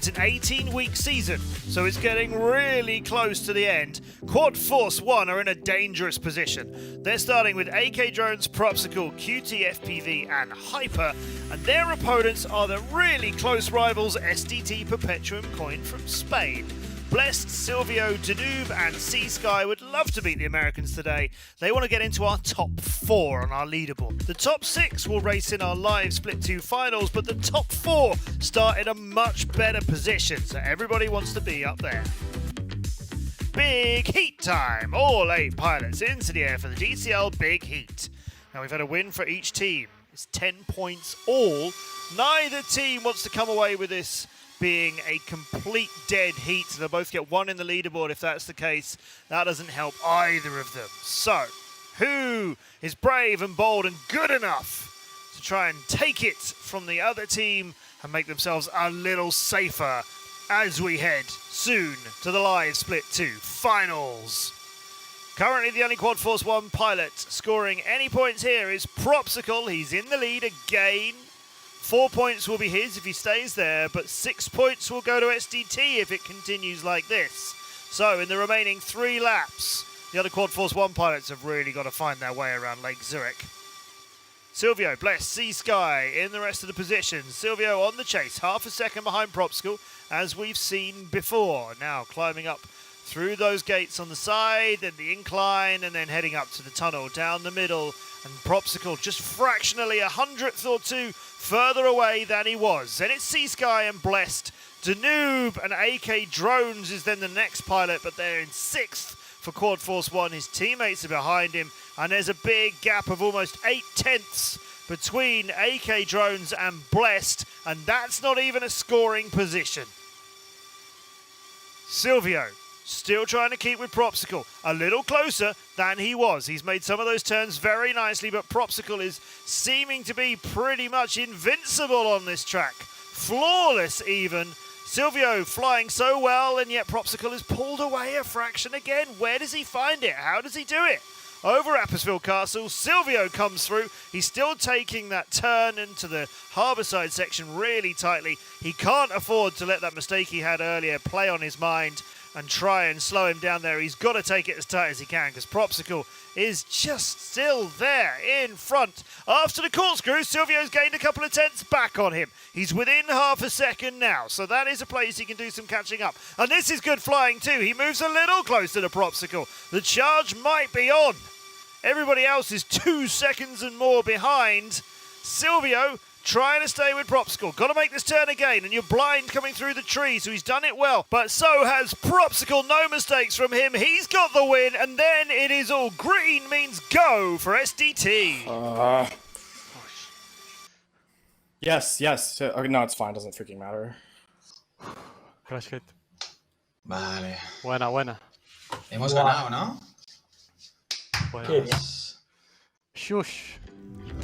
It's an 18-week season, so it's getting really close to the end. Quad Force 1 are in a dangerous position. They're starting with AK Drones, Propsicle, QT, FPV, and Hyper, and their opponents are the really close rivals SDT, Perpetuum Coin from Spain. Blessed, Silvio, DANOOB, and SEASKY would love to beat the Americans today. They want to get into our top 4 on our leaderboard. The top 6 will race in our live Split 2 finals, but the top 4 start in a much better position, so everybody wants to be up there. Big heat time! All 8 pilots into the air for the DCL Big Heat. Now we've had a win for each team. It's 10 points all. Neither team wants to come away with this being a complete dead heat. They'll both get 1 in the leaderboard. If that's the case, that doesn't help either of them. So, who is brave and bold and good enough to try and take it from the other team and make themselves a little safer as we head soon to the live Split 2 finals? Currently the only Quad Force 1 pilot scoring any points here is Propsicle. He's in the lead again. 4 points will be his if he stays there, but 6 points will go to SDT if it continues like this. So in the remaining 3 laps, the other Quad Force 1 pilots have really got to find their way around Lake Zurich. Silvio, Bless, SEASKY in the rest of the positions. Silvio on the chase, half a second behind Propsicle, as we've seen before. Now climbing up through those gates on the side, and the incline, and then heading up to the tunnel down the middle. And Propsicle just fractionally 100th or 2 further away than he was. Then it's SEASKY and Blessed. DANOOB and AK Drones is then the next pilot, but they're in 6th for Quad Force 1. His teammates are behind him, and there's a big gap of almost 8/10 between AK Drones and Blessed, and that's not even a scoring position. Silvio still trying to keep with Propsicle, a little closer than he was. He's made some of those turns very nicely, but Propsicle is seeming to be pretty much invincible on this track. Flawless even. Silvio flying so well, and yet Propsicle has pulled away a fraction again. Where does he find it? How does he do it? Over Appisville Castle, Silvio comes through. He's still taking that turn into the harbourside section really tightly. He can't afford to let that mistake he had earlier play on his mind and try and slow him down there. He's got to take it as tight as he can, because Propsicle is just still there in front. After the corkscrew, Silvio's gained a couple of tenths back on him. He's within half a second now, so that is a place he can do some catching up. And this is good flying too. He moves a little closer to Propsicle. The charge might be on. Everybody else is 2 seconds and more behind. Silvio trying to stay with Propsicle. Got to make this turn again, and you're blind coming through the tree, so he's done it well. But so has Propsicle. No mistakes from him. He's got the win, and then it is all green means go for SDT. Yes. No, it's fine. Doesn't freaking matter. Crash hit. Vale. Buena. Hemos ganado, ¿no? Buena. Shush.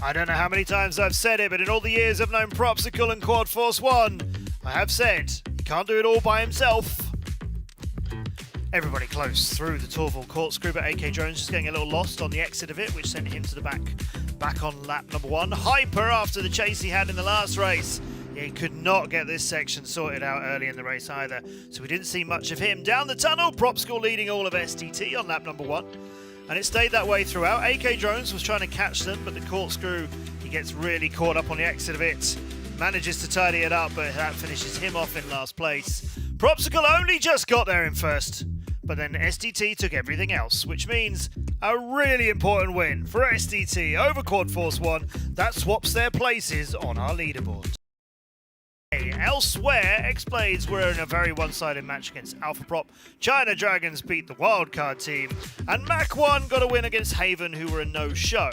I don't know how many times I've said it, but in all the years I've known Propsicle and Quad Force 1, I have said he can't do it all by himself. Everybody close through the Torval corkscrew, but AK Drones just getting a little lost on the exit of it, which sent him to the back on lap number 1. Hyper after the chase he had in the last race. Yeah, he could not get this section sorted out early in the race either, so we didn't see much of him. Down the tunnel, Propsicle leading all of SDT on lap number 1. And it stayed that way throughout. AK Drones was trying to catch them, but the corkscrew, he gets really caught up on the exit of it. Manages to tidy it up, but that finishes him off in last place. Propsicle only just got there in first, but then SDT took everything else, which means a really important win for SDT over Quad Force 1. That swaps their places on our leaderboard. Elsewhere, X-Blades were in a very one-sided match against Alpha Prop. China Dragons beat the wildcard team, and Mach 1 got a win against Haven, who were a no-show.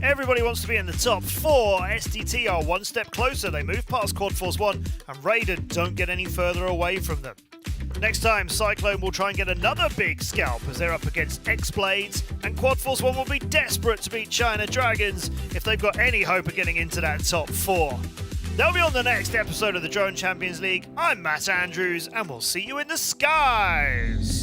Everybody wants to be in the top 4. SDT are one step closer. They move past Quad Force 1, and Raiden don't get any further away from them. Next time, Cyclone will try and get another big scalp as they're up against X-Blades, and Quad Force 1 will be desperate to beat China Dragons if they've got any hope of getting into that top 4. They'll be on the next episode of the Drone Champions League. I'm Matt Andrews, and we'll see you in the skies.